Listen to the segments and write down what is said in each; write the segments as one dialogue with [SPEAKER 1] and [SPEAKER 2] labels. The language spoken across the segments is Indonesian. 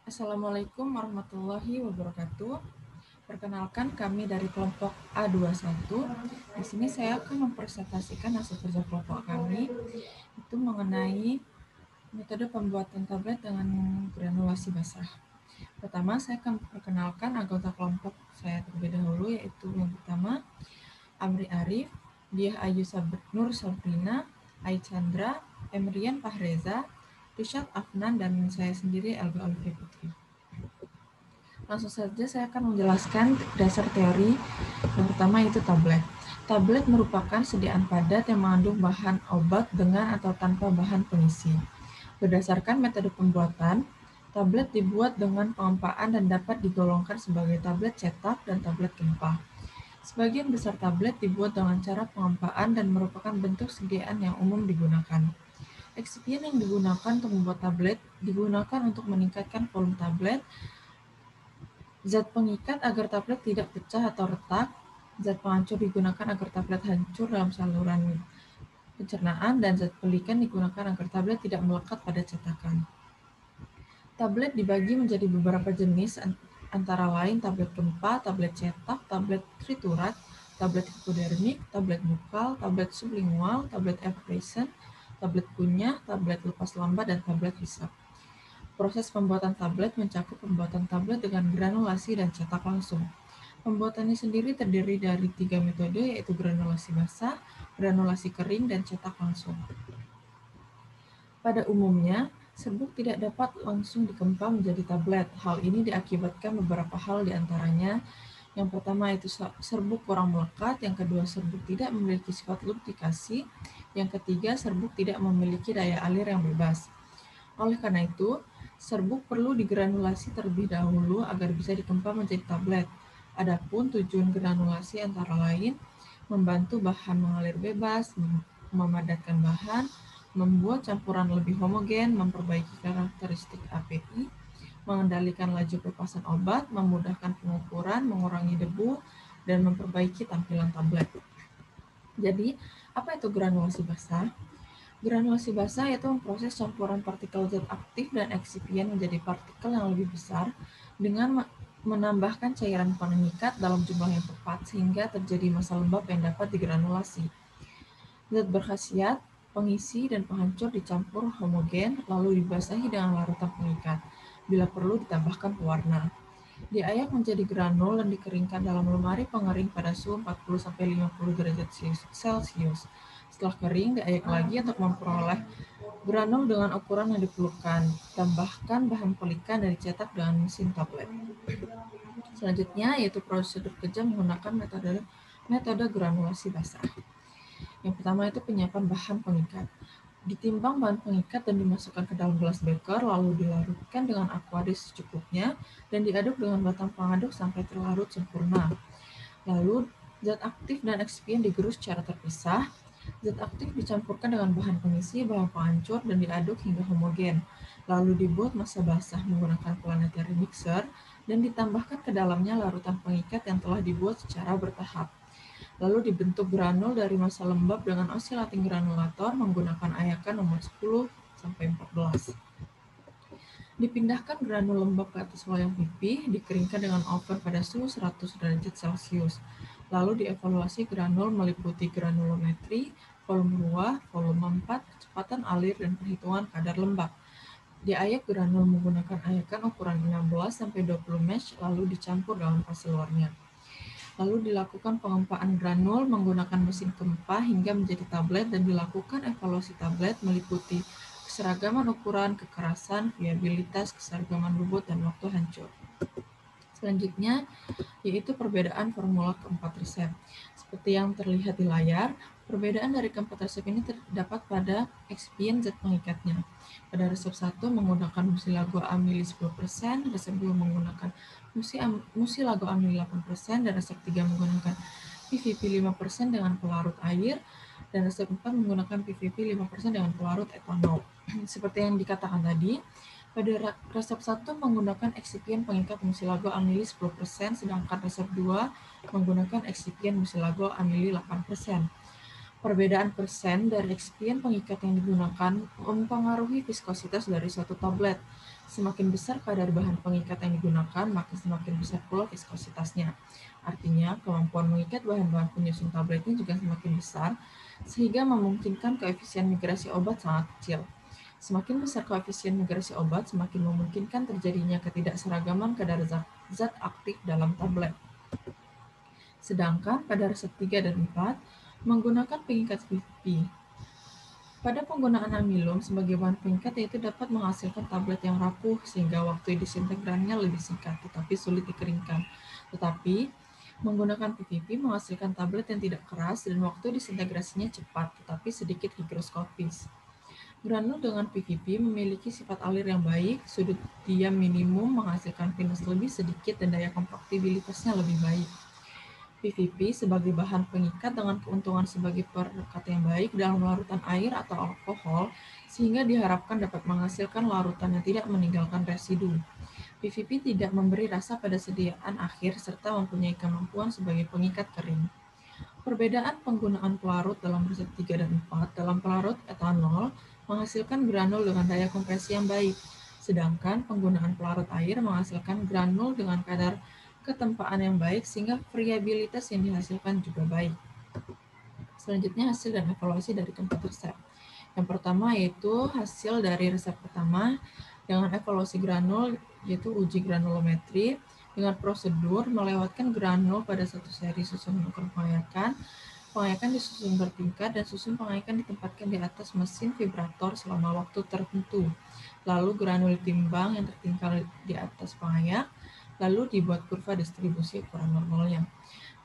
[SPEAKER 1] Assalamualaikum warahmatullahi wabarakatuh. Perkenalkan kami dari kelompok A21. Di sini saya akan mempresentasikan hasil kerja kelompok kami itu mengenai metode pembuatan tablet dengan granulasi basah. Pertama, saya akan perkenalkan anggota kelompok saya terlebih dahulu, yaitu yang pertama Amri Arif, Diah Ayu Nur Sabrina, Ai Chandra, Emrian Fahreza, Rishad Afnan, dan saya sendiri Elga Olivia Putri. Langsung saja saya akan menjelaskan dasar teori. Yang pertama itu tablet. Tablet merupakan sediaan padat yang mengandung bahan obat dengan atau tanpa bahan pengisi. Berdasarkan metode pembuatan, tablet dibuat dengan pengempaan dan dapat digolongkan sebagai tablet cetak dan tablet gempa. Sebagian besar tablet dibuat dengan cara pengempaan dan merupakan bentuk sediaan yang umum digunakan. Eksipien yang digunakan untuk membuat tablet digunakan untuk meningkatkan volume tablet, zat pengikat agar tablet tidak pecah atau retak, zat penghancur digunakan agar tablet hancur dalam saluran pencernaan, dan zat pelikan digunakan agar tablet tidak melekat pada cetakan. Tablet dibagi menjadi beberapa jenis, antara lain tablet gempa, tablet cetak, tablet triturat, tablet hipodermik, tablet bukal, tablet sublingual, tablet aeration, tablet kunyah, tablet lepas lambat, dan tablet hisap. Proses pembuatan tablet mencakup pembuatan tablet dengan granulasi dan cetak langsung. Pembuatannya sendiri terdiri dari 3 metode, yaitu granulasi basah, granulasi kering, dan cetak langsung. Pada umumnya, serbuk tidak dapat langsung dikempa menjadi tablet. Hal ini diakibatkan beberapa hal, diantaranya yang pertama itu serbuk kurang melekat, yang kedua serbuk tidak memiliki sifat lubrikasi, yang ketiga serbuk tidak memiliki daya alir yang bebas. Oleh karena itu, serbuk perlu digranulasi terlebih dahulu agar bisa dikempa menjadi tablet. Adapun tujuan granulasi antara lain membantu bahan mengalir bebas, memadatkan bahan, membuat campuran lebih homogen, memperbaiki karakteristik API, mengendalikan laju pelepasan obat, memudahkan pengukuran, mengurangi debu, dan memperbaiki tampilan tablet. Jadi, apa itu granulasi basah? Granulasi basah yaitu memproses campuran partikel zat aktif dan eksipien menjadi partikel yang lebih besar dengan menambahkan cairan pengikat dalam jumlah yang tepat sehingga terjadi massa lembab yang dapat digranulasi. Zat berkhasiat, pengisi, dan penghancur dicampur homogen lalu dibasahi dengan larutan pengikat. Bila perlu ditambahkan pewarna. Diayak menjadi granul dan dikeringkan dalam lemari pengering pada suhu 40-50 derajat Celcius. Setelah kering, diayak lagi untuk memperoleh granul dengan ukuran yang diperlukan. Tambahkan bahan pelikan dan dicetak dengan mesin tablet. Selanjutnya yaitu prosedur kerja menggunakan metode granulasi basah. Yang pertama itu penyiapan bahan pengikat. Ditimbang bahan pengikat dan dimasukkan ke dalam gelas beker, lalu dilarutkan dengan aqua secukupnya dan diaduk dengan batang pengaduk sampai terlarut sempurna. Lalu, zat aktif dan eksipien digerus secara terpisah. Zat aktif dicampurkan dengan bahan pengisi, bahan penghancur, dan diaduk hingga homogen. Lalu dibuat massa basah menggunakan planetary mixer dan ditambahkan ke dalamnya larutan pengikat yang telah dibuat secara bertahap. Lalu dibentuk granul dari massa lembab dengan osilating granulator menggunakan ayakan nomor 10-14. Dipindahkan granul lembab ke atas loyang pipih, dikeringkan dengan oven pada suhu 100 derajat Celcius. Lalu dievaluasi granul meliputi granulometri, volume ruah, volume 4, kecepatan alir, dan perhitungan kadar lembab. Diayak granul menggunakan ayakan ukuran 16-20 mesh, lalu dicampur dalam fase luarnya. Lalu dilakukan pengempaan granul menggunakan mesin gempa hingga menjadi tablet dan dilakukan evaluasi tablet meliputi keseragaman ukuran, kekerasan, viabilitas, keseragaman bobot, dan waktu hancur. Selanjutnya, yaitu perbedaan formula keempat resep. Seperti yang terlihat di layar, perbedaan dari keempat resep ini terdapat pada eksipien zat pengikatnya. Pada resep 1 menggunakan musilago amili 10%, resep 2 menggunakan musilago amili 8%, dan resep 3 menggunakan PVP 5% dengan pelarut air, dan resep 4 menggunakan PVP 5% dengan pelarut etanol. Seperti yang dikatakan tadi, pada resep 1 menggunakan eksipien pengikat musilago amili 10%, sedangkan resep 2 menggunakan eksipien musilago amili 8%. Perbedaan persen dari ekspien pengikat yang digunakan mempengaruhi viskositas dari suatu tablet. Semakin besar kadar bahan pengikat yang digunakan, maka semakin besar pula viskositasnya. Artinya, kemampuan mengikat bahan-bahan penyusun tabletnya juga semakin besar, sehingga memungkinkan koefisien migrasi obat sangat kecil. Semakin besar koefisien migrasi obat, semakin memungkinkan terjadinya ketidakseragaman kadar zat aktif dalam tablet. Sedangkan pada resep 3 dan 4 menggunakan pengikat PVP. Pada penggunaan amilum sebagai bahan pengikat, yaitu dapat menghasilkan tablet yang rapuh sehingga waktu disintegrannya lebih singkat, tetapi sulit dikeringkan. Tetapi menggunakan PVP menghasilkan tablet yang tidak keras dan waktu disintegrasinya cepat, tetapi sedikit higroskopis. Granul dengan PVP memiliki sifat alir yang baik, sudut diam minimum menghasilkan finus lebih sedikit dan daya kompaktibilitasnya lebih baik. PVP sebagai bahan pengikat dengan keuntungan sebagai perekat yang baik dalam larutan air atau alkohol, sehingga diharapkan dapat menghasilkan larutan yang tidak meninggalkan residu. PVP tidak memberi rasa pada sediaan akhir serta mempunyai kemampuan sebagai pengikat kering. Perbedaan penggunaan pelarut dalam resep 3 dan 4 dalam pelarut etanol menghasilkan granul dengan daya kompresi yang baik, sedangkan penggunaan pelarut air menghasilkan granul dengan kadar ketempaan yang baik sehingga variabilitas yang dihasilkan juga baik. Selanjutnya hasil dan evaluasi dari keempat resep. Yang pertama yaitu hasil dari resep pertama dengan evaluasi granul, yaitu uji granulometri dengan prosedur melewatkan granul pada satu seri susun ukur pengayakan. Pengayakan disusun bertingkat dan susun pengayakan ditempatkan di atas mesin vibrator selama waktu tertentu. Lalu granul ditimbang yang tertinggal di atas pengayak, lalu dibuat kurva distribusi ukuran normalnya.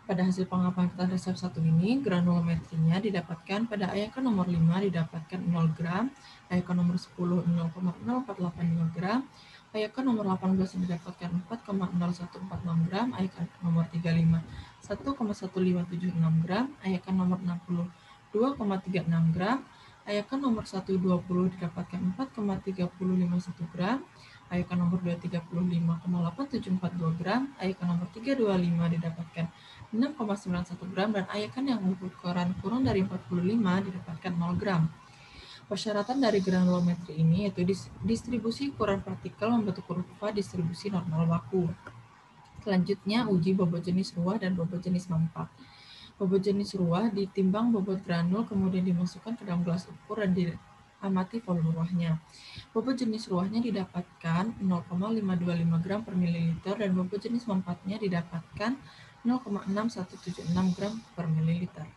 [SPEAKER 1] Pada hasil pengamatan resep 1 ini, granulometrinya didapatkan pada ayakan nomor 5 didapatkan 0 gram, ayakan nomor 10 0,048 gram, ayakan nomor 18 didapatkan 4,0146 gram, ayakan nomor 35 1,1576 gram, ayakan nomor 60 2,36 gram, ayakan nomor 120 didapatkan 4,3051 gram, ayakan nomor 235,8742 gram, ayakan nomor 325 didapatkan 6,91 gram, dan ayakan yang ukuran kurang dari 45 didapatkan 0 gram. Persyaratan dari granulometri ini yaitu distribusi ukuran partikel membentuk kurva distribusi normal baku. Selanjutnya, uji bobot jenis ruah dan bobot jenis mampat. Bobot jenis ruah ditimbang bobot granul, kemudian dimasukkan ke dalam gelas ukur dan diamati volume ruahnya. Bobot jenis ruahnya didapatkan 0,525 gram per mililiter dan bobot jenis mampatnya didapatkan 0,6176 gram per mililiter.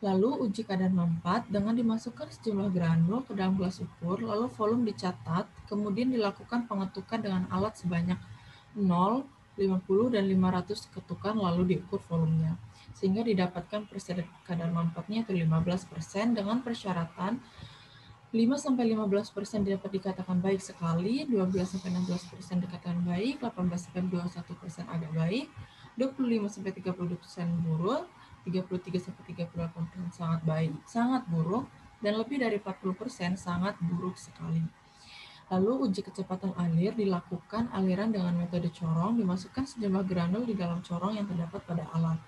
[SPEAKER 1] Lalu uji kadar mampat dengan dimasukkan sejumlah granul ke dalam gelas ukur, lalu volume dicatat, kemudian dilakukan pengetukan dengan alat sebanyak 0, 50, dan 500 ketukan lalu diukur volumenya. Sehingga didapatkan persen kadar mampatnya itu 15% dengan persyaratan 5-15% dapat dikatakan baik sekali, 12-16% dikatakan baik, 18-21% agak baik, 25-32% buruk, 33-38% sangat baik, sangat buruk, dan lebih dari 40% sangat buruk sekali. Lalu uji kecepatan alir dilakukan aliran dengan metode corong, dimasukkan sejumlah granul di dalam corong yang terdapat pada alat.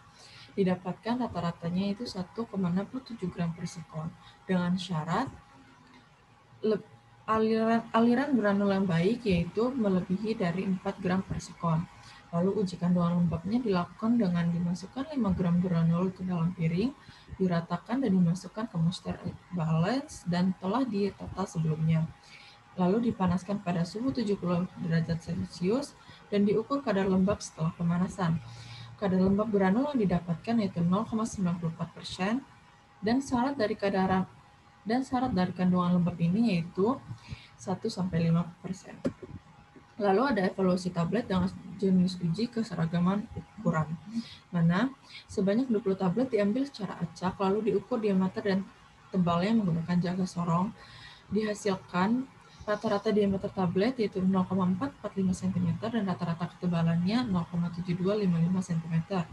[SPEAKER 1] Didapatkan rata-ratanya itu 1,67 gram per sekon, dengan syarat aliran granul yang baik yaitu melebihi dari 4 gram per sekon. Lalu uji kandungan lembabnya dilakukan dengan dimasukkan 5 gram granul ke dalam piring, diratakan dan dimasukkan ke moisture balance dan telah ditata sebelumnya. Lalu dipanaskan pada suhu 70 derajat Celcius dan diukur kadar lembab setelah pemanasan. Kadar lembab granul yang didapatkan yaitu 0,94% dan syarat dari kandungan lembab ini yaitu 1-5%. Lalu ada evaluasi tablet dengan jenis uji keseragaman ukuran, mana sebanyak 20 tablet diambil secara acak lalu diukur diameter dan tebalnya menggunakan jaga sorong. Dihasilkan rata-rata diameter tablet yaitu 0,445 cm dan rata-rata ketebalannya 0,7255 cm.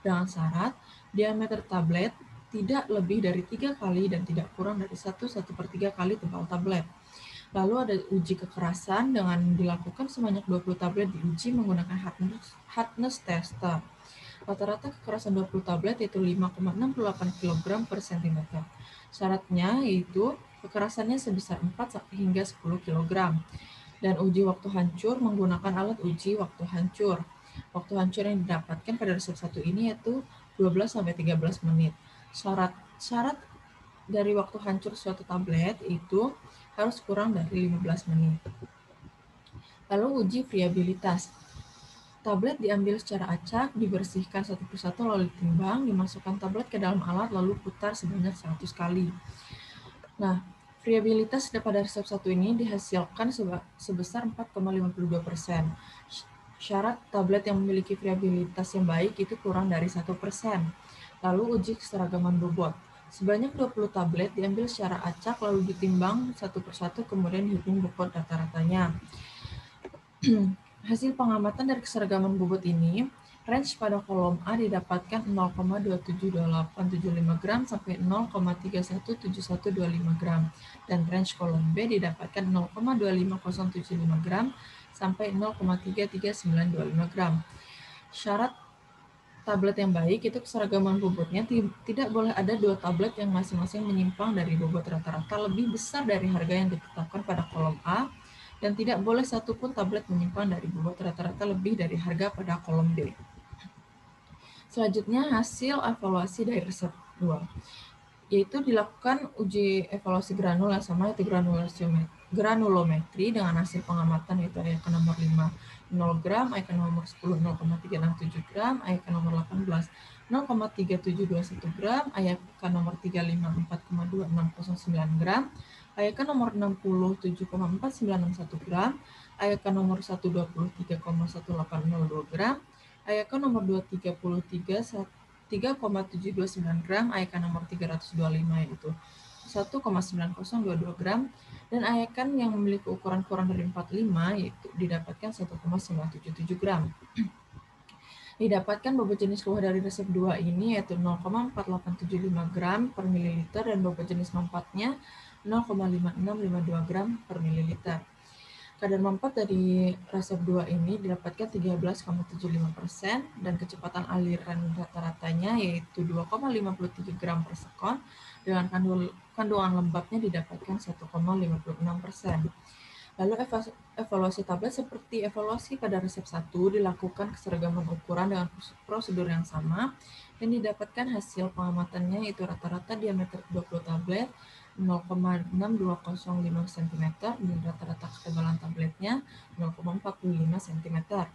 [SPEAKER 1] Dengan syarat diameter tablet tidak lebih dari 3 kali dan tidak kurang dari 1/3 kali tebal tablet. Lalu ada uji kekerasan dengan dilakukan sebanyak 20 tablet diuji menggunakan hardness tester. rata-rata kekerasan 20 tablet yaitu 5,68 kg per cm. Syaratnya yaitu kekerasannya sebesar 4 hingga 10 kg. Dan uji waktu hancur menggunakan alat uji waktu hancur. Waktu hancur yang didapatkan pada resep 1 ini yaitu 12-13 menit. Syarat dari waktu hancur suatu tablet itu harus kurang dari 15 menit. Lalu uji friabilitas. Tablet diambil secara acak, dibersihkan satu persatu lalu ditimbang, dimasukkan tablet ke dalam alat lalu putar sebanyak 100 kali. Nah, friabilitas pada resep 1 ini dihasilkan sebesar 4,52%. Syarat tablet yang memiliki friabilitas yang baik itu kurang dari 1%. Lalu uji keseragaman bobot. Sebanyak 20 tablet diambil secara acak lalu ditimbang satu persatu kemudian dihitung bobot rata-ratanya. Hasil pengamatan dari keseragaman bobot ini, range pada kolom A didapatkan 0,27875 gram sampai 0,317125 gram, dan range kolom B didapatkan 0,25075 gram sampai 0,33925 gram. Syarat tablet yang baik itu keseragaman bobotnya tidak boleh ada 2 tablet yang masing-masing menyimpang dari bobot rata-rata lebih besar dari harga yang ditetapkan pada kolom A, dan tidak boleh satupun tablet menyimpang dari bobot rata-rata lebih dari harga pada kolom B. Selanjutnya hasil evaluasi dari resep 2, yaitu dilakukan uji evaluasi granul yang sama yaitu granulometri dengan hasil pengamatan yaitu AYK nomor 5 0 gram, AYK nomor 10 0,367 gram, AYK nomor 18 0,3721 gram, AYK nomor 35 4,2609 gram, AYK nomor 60 7,4961 gram, AYK nomor 120 3,1802 gram, AYK nomor 233 3,729 gram, AYK nomor 325 yaitu 1,9022 gram, dan AYK yang memiliki ukuran kurang dari 45 yaitu didapatkan 1,977 gram. Didapatkan bobot jenis keluar dari resep 2 ini yaitu 0,4875 gram per mililiter dan bobot jenis manfaatnya 0,5652 gram per mililiter. Kadar manfaat dari resep 2 ini didapatkan 13,75% dan kecepatan aliran rata-ratanya yaitu 2,53 gram per sekon dengan kandungan lembabnya didapatkan 1,56%. Lalu evaluasi tablet seperti evaluasi pada resep 1 dilakukan keseragaman ukuran dengan prosedur yang sama dan didapatkan hasil pengamatannya yaitu rata-rata diameter 20 tablet 0,6205 cm dan rata-rata ketebalan tabletnya 0,45 cm.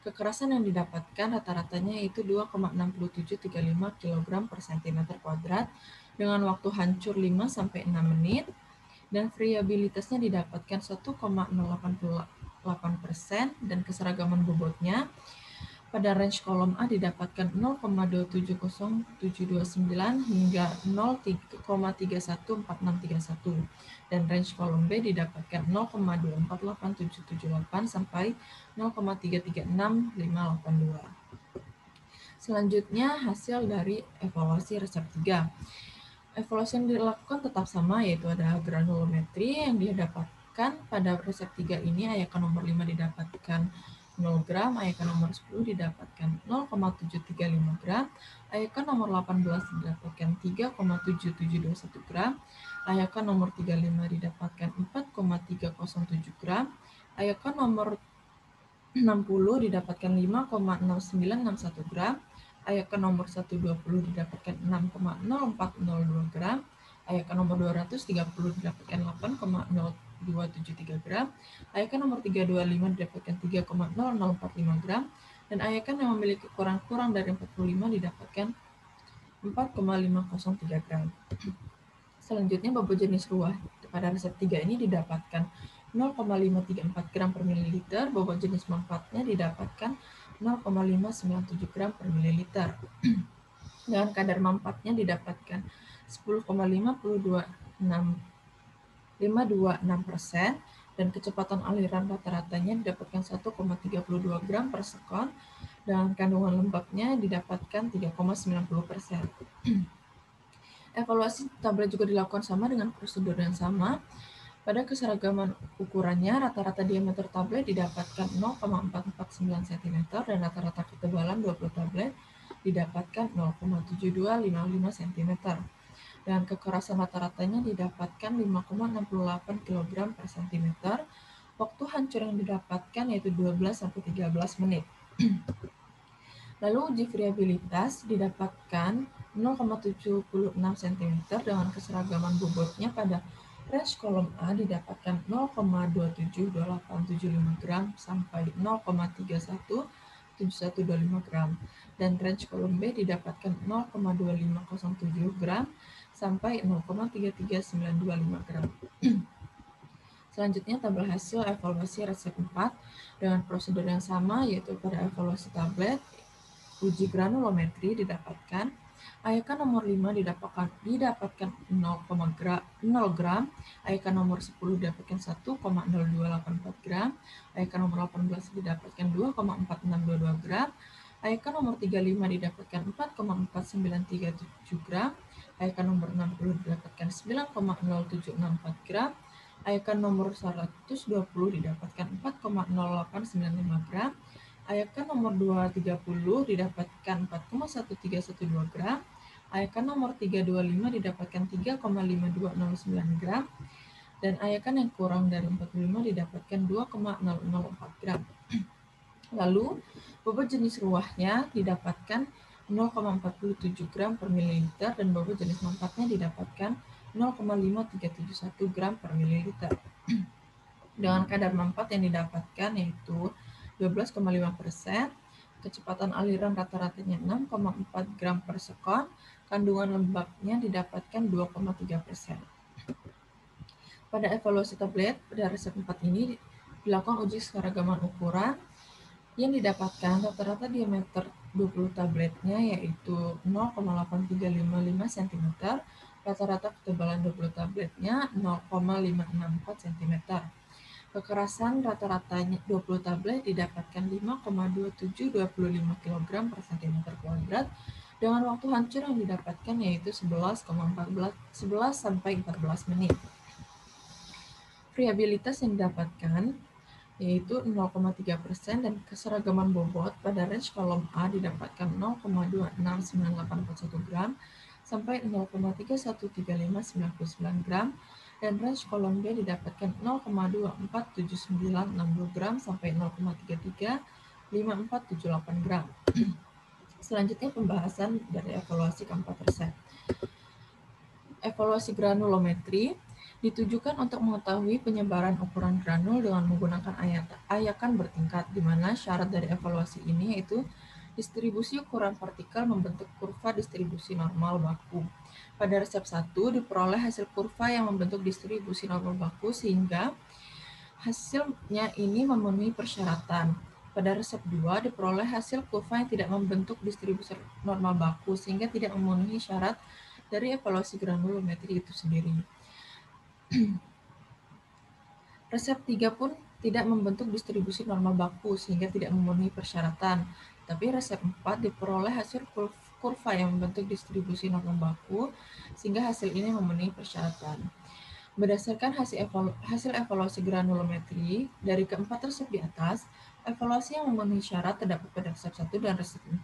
[SPEAKER 1] Kekerasan yang didapatkan rata-ratanya yaitu 2,6735 kg per cm kuadrat dengan waktu hancur 5-6 menit dan friabilitasnya didapatkan 1,088% dan keseragaman bobotnya pada range kolom A didapatkan 0,270,729 hingga 0,314631 dan range kolom B didapatkan 0,248778 sampai 0,336582. Selanjutnya hasil dari evaluasi resep 3. Evaluasi yang dilakukan tetap sama yaitu ada granulometri yang didapatkan pada resep 3 ini AYK nomor 5 didapatkan 0 gram, AYK nomor 10 didapatkan 0,735 gram, AYK nomor 18 didapatkan 3,7721 gram, AYK nomor 35 didapatkan 4,307 gram, AYK nomor 60 didapatkan 5,6961 gram, AYK nomor 120 didapatkan 6,0402 gram, AYK nomor 230 didapatkan 8,0273 gram, AYK nomor 325 didapatkan 3,0045 gram, dan AYK yang memiliki kurang dari 45 didapatkan 4,503 gram. Selanjutnya bobot jenis ruah pada resep 3 ini didapatkan 0,534 gram per mililiter, bobot jenis manfaatnya didapatkan 0,597 gram per mililiter. Dengan kadar manfaatnya didapatkan 10,526% dan kecepatan aliran rata-ratanya didapatkan 1,32 gram per sekon dan kandungan lembabnya didapatkan 3,90%. Evaluasi tablet juga dilakukan sama dengan prosedur yang sama. Pada keseragaman ukurannya, rata-rata diameter tablet didapatkan 0,449 cm dan rata-rata ketebalan 20 tablet didapatkan 0,7255 cm. Dan kekerasan rata-ratanya didapatkan 5,68 kg per cm. Waktu hancur yang didapatkan yaitu 12-13 menit. Lalu uji friabilitas didapatkan 0,76 cm dengan keseragaman bobotnya pada range kolom A didapatkan 0,272875 gram sampai 0,317125 gram dan range kolom B didapatkan 0,2507 gram sampai 0,33925 gram. Selanjutnya tabel hasil evaluasi resep 4 dengan prosedur yang sama, yaitu pada evaluasi tablet uji granulometri didapatkan AYK nomor 5 didapatkan 0 gram, AYK nomor 10 didapatkan 1,0284 gram, AYK nomor 18 didapatkan 2,4622 gram, AYK nomor 35 didapatkan 4,4937 gram, AYK nomor 60 didapatkan 9,0764 gram, AYK nomor 120 didapatkan 4,0895 gram, AYK nomor 230 didapatkan 4,1312 gram, AYK nomor 325 didapatkan 3,5209 gram, dan AYK yang kurang dari 45 didapatkan 2,004 gram. Lalu, bobot jenis ruahnya didapatkan 0,47 gram per mililiter dan bobot jenis manfaatnya didapatkan 0,5371 gram per mililiter. Dengan kadar manfaat yang didapatkan yaitu 12,5%, kecepatan aliran rata-ratanya 6,4 gram per sekon, kandungan lembabnya didapatkan 2,3%. Pada evaluasi tablet, pada resep 4 ini dilakukan uji keseragaman ukuran yang didapatkan rata-rata diameter 20 tabletnya yaitu 0,8355 cm, rata-rata ketebalan 20 tabletnya 0,564 cm. Kekerasan rata-ratanya 20 tablet didapatkan 5,2725 kg per cm kuadrat dengan waktu hancur yang didapatkan yaitu 11 sampai 14 menit. Friabilitas yang didapatkan yaitu 0,3% dan keseragaman bobot pada range kolom A didapatkan 0,269841 gram sampai 0,313599 gram dan range kolom B didapatkan 0,247960 gram sampai 0,335478 gram. Selanjutnya pembahasan dari evaluasi keempat resep. Evaluasi granulometri ditujukan untuk mengetahui penyebaran ukuran granul dengan menggunakan ayakan bertingkat, di mana syarat dari evaluasi ini yaitu distribusi ukuran vertikal membentuk kurva distribusi normal baku. Pada resep 1 diperoleh hasil kurva yang membentuk distribusi normal baku sehingga hasilnya ini memenuhi persyaratan. Pada resep 2 diperoleh hasil kurva yang tidak membentuk distribusi normal baku sehingga tidak memenuhi syarat dari evaluasi granulometri itu sendiri. Resep 3 pun tidak membentuk distribusi normal baku sehingga tidak memenuhi persyaratan. Tapi resep 4 diperoleh hasil kurva yang membentuk distribusi normal baku sehingga hasil ini memenuhi persyaratan. Berdasarkan hasil evaluasi granulometri dari keempat resep di atas, evaluasi yang memenuhi syarat terdapat pada resep 1 dan resep 4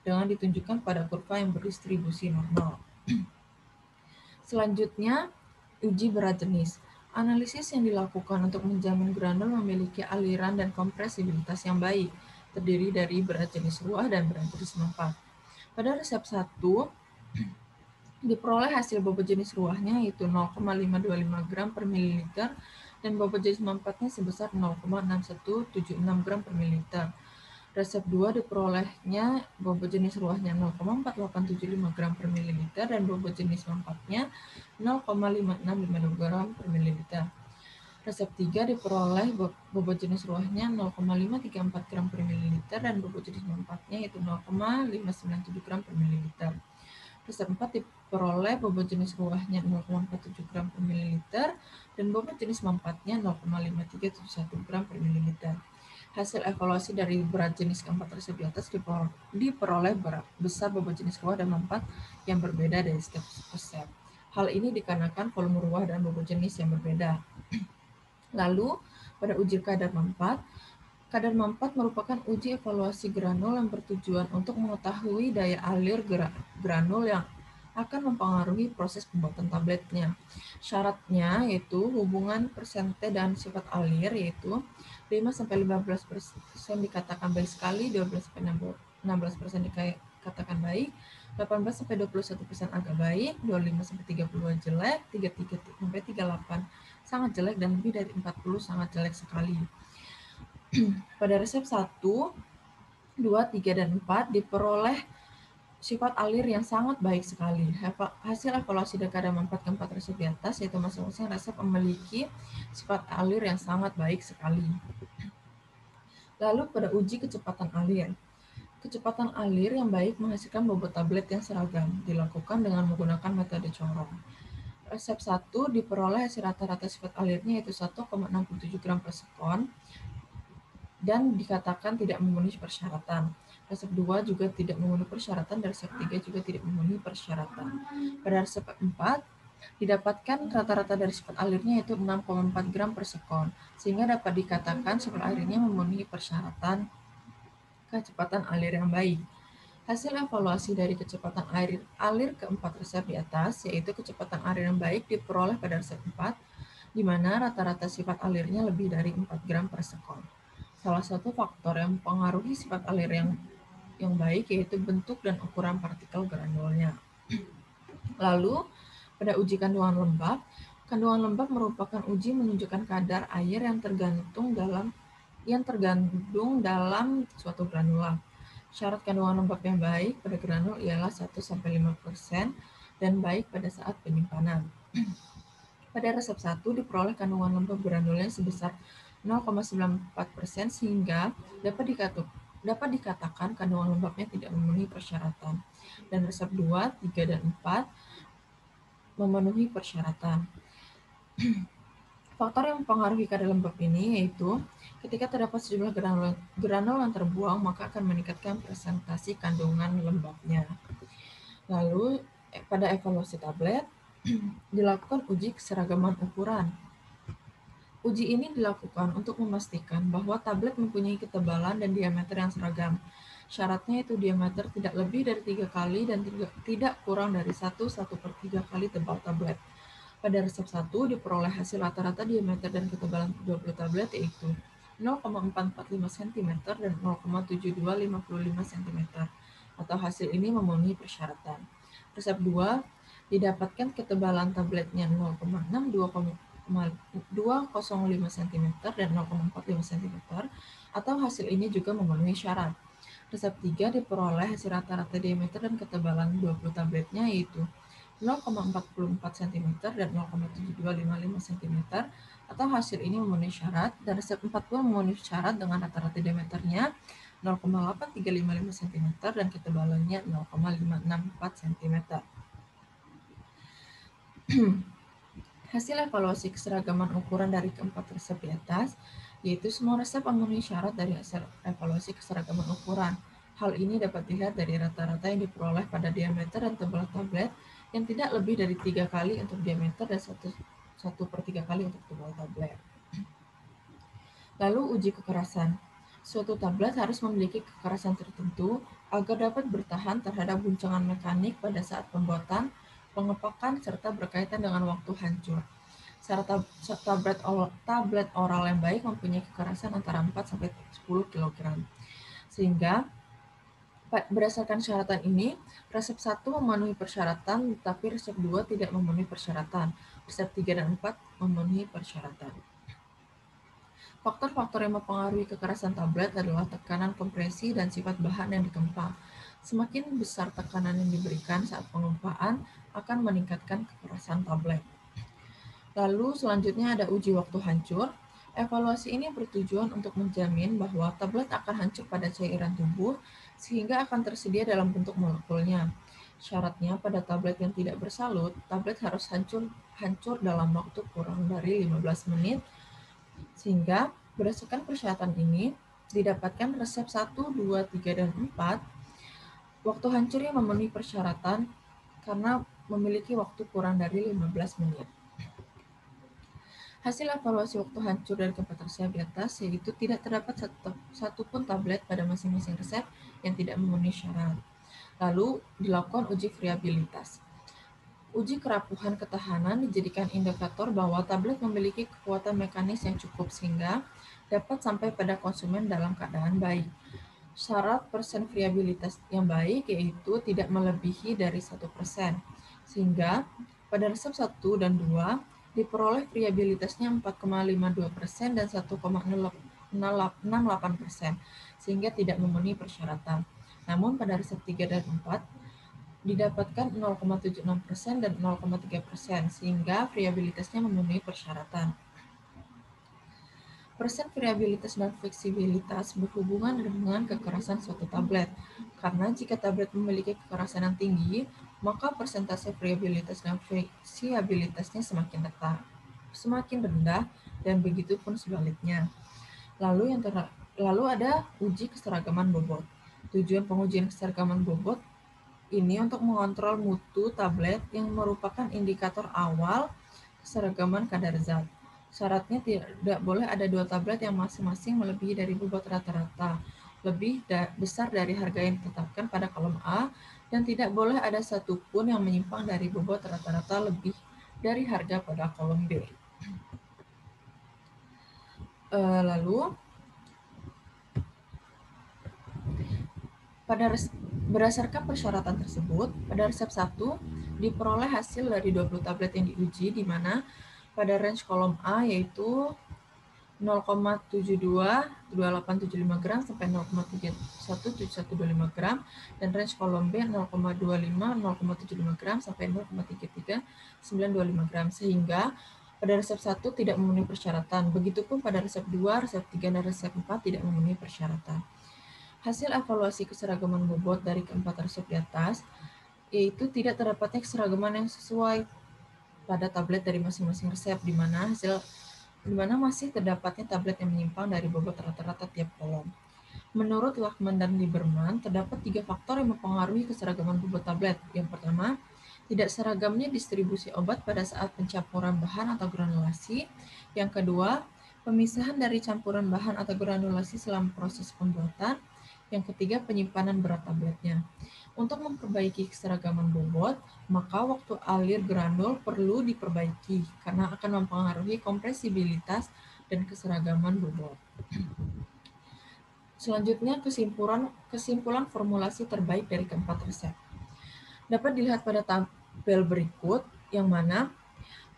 [SPEAKER 1] dengan ditunjukkan pada kurva yang berdistribusi normal. Selanjutnya, uji berat jenis. Analisis yang dilakukan untuk menjamin granul memiliki aliran dan kompresibilitas yang baik, terdiri dari berat jenis ruah dan berat jenis manfaat. Pada resep 1, diperoleh hasil bobot jenis ruahnya yaitu 0,525 gram per mililiter dan bobot jenis manfaatnya sebesar 0,6176 gram per mililiter. Resep 2 diperolehnya bobot jenis ruahnya 0,4875 gram per mililiter dan bobot jenis manfaatnya 0,5652 gram per mililiter. Resep 3 diperoleh bobot jenis ruahnya 0,534 gram per mililiter dan bobot jenis manfaatnya yaitu 0,597 gram per mililiter. Resep 4 diperoleh bobot jenis ruahnya 0,47 gram per mililiter dan bobot jenis manfaatnya 0,5371 gram per mililiter. Hasil evaluasi dari berat jenis keempat resep di atas diperoleh besar bobot jenis ruah dan manfaat yang berbeda dari setiap resep. Hal ini dikarenakan volume ruah dan bobot jenis yang berbeda. Lalu, pada uji kadar manfaat, Kadar manfaat merupakan uji evaluasi granul yang bertujuan untuk mengetahui daya alir granul yang akan mempengaruhi proses pembuatan tabletnya. Syaratnya yaitu hubungan persente dan sifat alir, yaitu 5-15% dikatakan baik sekali, 12-16% dikatakan baik, 18-21% agak baik, 25-30 jelek, 33-38 sangat jelek, dan lebih dari 40 sangat jelek sekali. Pada resep 1, 2, 3, dan 4 diperoleh sifat alir yang sangat baik sekali. Hasil evaluasi dari kadar manfaat keempat resep di atas, yaitu masing-masing resep memiliki sifat alir yang sangat baik sekali. Lalu pada uji kecepatan alir. Kecepatan alir yang baik menghasilkan bobot tablet yang seragam, dilakukan dengan menggunakan metode corong. Resep 1 diperoleh hasil rata-rata sifat alirnya yaitu 1,67 gram per sekon dan dikatakan tidak memenuhi persyaratan. Resep 2 juga tidak memenuhi persyaratan, dan resep 3 juga tidak memenuhi persyaratan. Pada resep 4, didapatkan rata-rata dari sifat alirnya yaitu 6,4 gram per sekon, sehingga dapat dikatakan sifat alirnya memenuhi persyaratan kecepatan alir yang baik. Hasil evaluasi dari kecepatan alir keempat resep di atas, yaitu kecepatan alir yang baik diperoleh pada resep 4, di mana rata-rata sifat alirnya lebih dari 4 gram per sekon. Salah satu faktor yang mempengaruhi sifat alir yang baik yaitu bentuk dan ukuran partikel granulnya. Lalu, pada uji kandungan lembab merupakan uji menunjukkan kadar air yang tergandung dalam suatu granula. Syarat kandungan lembab yang baik pada granul ialah 1-5% dan baik pada saat penyimpanan. Pada resep 1 diperoleh kandungan lembab granulnya sebesar 0,94% sehingga dapat dikatakan kandungan lembabnya tidak memenuhi persyaratan. Dan resep 2, 3, dan 4 memenuhi persyaratan. Faktor yang mempengaruhi kadar lembab ini yaitu ketika terdapat sejumlah granul yang terbuang, maka akan meningkatkan presentasi kandungan lembabnya. Lalu pada evaluasi tablet dilakukan uji keseragaman ukuran. Uji ini dilakukan untuk memastikan bahwa tablet mempunyai ketebalan dan diameter yang seragam. Syaratnya itu diameter tidak lebih dari 3 kali dan tidak kurang dari 1/3 kali tebal tablet. Pada resep 1 diperoleh hasil rata-rata diameter dan ketebalan 20 tablet yaitu 0,445 cm dan 0,7255 cm, atau hasil ini memenuhi persyaratan. Resep 2 didapatkan ketebalan tabletnya 0,6-2,05 cm dan 0,45 cm, atau hasil ini juga memenuhi syarat. Resep 3 diperoleh hasil rata-rata diameter dan ketebalan 20 tabletnya yaitu 0,44 cm dan 0,7255 cm, atau hasil ini memenuhi syarat, dan resep 4 pun memenuhi syarat dengan rata-rata diameternya 0,8355 cm dan ketebalannya 0,564 cm. Hasil evaluasi keseragaman ukuran dari keempat resep di atas, yaitu semua resep memenuhi syarat dari hasil evaluasi keseragaman ukuran. Hal ini dapat dilihat dari rata-rata yang diperoleh pada diameter dan tebal tablet yang tidak lebih dari 3 kali untuk diameter dan 1/3 kali untuk tebal tablet. Lalu uji kekerasan. Suatu tablet harus memiliki kekerasan tertentu agar dapat bertahan terhadap guncangan mekanik pada saat pembuatan, pengepakan, serta berkaitan dengan waktu hancur. Tablet oral yang baik mempunyai kekerasan antara 4-10 kg. Sehingga berdasarkan syaratan ini, resep 1 memenuhi persyaratan, tetapi resep 2 tidak memenuhi persyaratan. Resep 3 dan 4 memenuhi persyaratan. Faktor-faktor yang mempengaruhi kekerasan tablet adalah tekanan kompresi dan sifat bahan yang dikempa. Semakin besar tekanan yang diberikan saat pengempaan akan meningkatkan kekerasan tablet. Lalu selanjutnya ada uji waktu hancur. Evaluasi ini bertujuan untuk menjamin bahwa tablet akan hancur pada cairan tubuh sehingga akan tersedia dalam bentuk molekulnya. Syaratnya pada tablet yang tidak bersalut, tablet harus hancur dalam waktu kurang dari 15 menit. Sehingga berdasarkan persyaratan ini didapatkan resep 1, 2, 3, dan 4 waktu hancurnya memenuhi persyaratan karena memiliki waktu kurang dari 15 menit. Hasil evaluasi waktu hancur dari keempat resep di atas yaitu tidak terdapat satupun tablet pada masing-masing resep yang tidak memenuhi syarat. Lalu dilakukan uji variabilitas. Uji kerapuhan ketahanan dijadikan indikator bahwa tablet memiliki kekuatan mekanis yang cukup sehingga dapat sampai pada konsumen dalam keadaan baik. Syarat persen variabilitas yang baik yaitu tidak melebihi dari 1%, sehingga pada resep 1 dan 2 diperoleh variabilitasnya 4,52% dan 1,68%, sehingga tidak memenuhi persyaratan. Namun pada resep 3 dan 4 didapatkan 0,76% dan 0,3%, sehingga variabilitasnya memenuhi persyaratan. Persen variabilitas dan fleksibilitas berhubungan dengan kekerasan suatu tablet, karena jika tablet memiliki kekerasan yang tinggi, maka persentase variabilitas dan fleksibilitasnya semakin rendah, dan begitu pun sebaliknya. Lalu ada uji keseragaman bobot. Tujuan pengujian keseragaman bobot ini untuk mengontrol mutu tablet yang merupakan indikator awal keseragaman kadar zat. Syaratnya tidak boleh ada 2 tablet yang masing-masing melebihi dari bobot rata-rata lebih besar dari harga yang ditetapkan pada kolom A, dan tidak boleh ada satupun yang menyimpang dari bobot rata-rata lebih dari harga pada kolom B. Lalu berdasarkan persyaratan tersebut, pada resep 1 diperoleh hasil dari 20 tablet yang diuji, di mana pada range kolom A yaitu 0,722875 gram sampai 0,317125 gram, dan range kolom B 0,25 gram sampai 0,33925 gram, sehingga pada resep 1 tidak memenuhi persyaratan. Begitupun pada resep 2, resep 3, dan resep 4 tidak memenuhi persyaratan. Hasil evaluasi keseragaman bobot dari keempat resep di atas yaitu tidak terdapatnya keseragaman yang sesuai pada tablet dari masing-masing resep, di mana masih terdapatnya tablet yang menyimpang dari bobot rata-rata tiap kolom. Menurut Lachman dan Lieberman, terdapat 3 faktor yang mempengaruhi keseragaman bobot tablet. Yang pertama, tidak seragamnya distribusi obat pada saat pencampuran bahan atau granulasi. Yang kedua, pemisahan dari campuran bahan atau granulasi selama proses pembuatan. Yang ketiga, penyimpanan berat tabletnya. Untuk memperbaiki keseragaman bobot, maka waktu alir granul perlu diperbaiki karena akan mempengaruhi kompresibilitas dan keseragaman bobot. Selanjutnya, kesimpulan formulasi terbaik dari keempat resep. Dapat dilihat pada tabel berikut, yang mana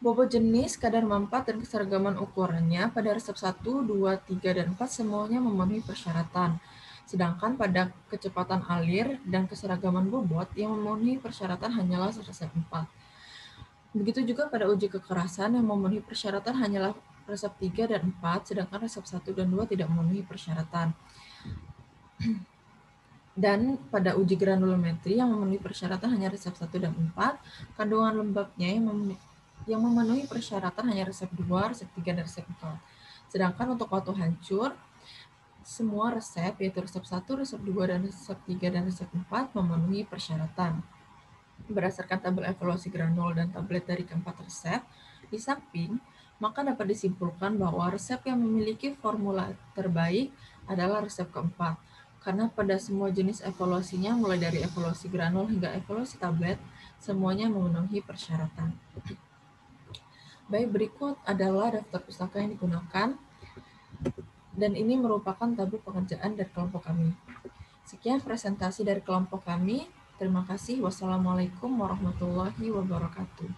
[SPEAKER 1] bobot jenis, kadar manfaat, dan keseragaman ukurannya pada resep 1, 2, 3, dan 4 semuanya memenuhi persyaratan. Sedangkan pada kecepatan alir dan keseragaman bobot yang memenuhi persyaratan hanyalah resep 4. Begitu juga pada uji kekerasan yang memenuhi persyaratan hanyalah resep 3 dan 4, sedangkan resep 1 dan 2 tidak memenuhi persyaratan. Dan pada uji granulometri yang memenuhi persyaratan hanya resep 1 dan 4, kandungan lembabnya yang memenuhi persyaratan hanya resep 2, resep 3, dan resep 4. Sedangkan untuk waktu hancur, semua resep, yaitu resep 1, resep 2, dan resep 3, dan resep 4 memenuhi persyaratan. Berdasarkan tabel evaluasi granul dan tablet dari keempat resep di samping, maka dapat disimpulkan bahwa resep yang memiliki formula terbaik adalah resep keempat, karena pada semua jenis evaluasinya, mulai dari evaluasi granul hingga evaluasi tablet, semuanya memenuhi persyaratan. Baik, berikut adalah daftar pustaka yang digunakan, dan ini merupakan tabel pengerjaan dari kelompok kami. Sekian presentasi dari kelompok kami. Terima kasih. Wassalamualaikum warahmatullahi wabarakatuh.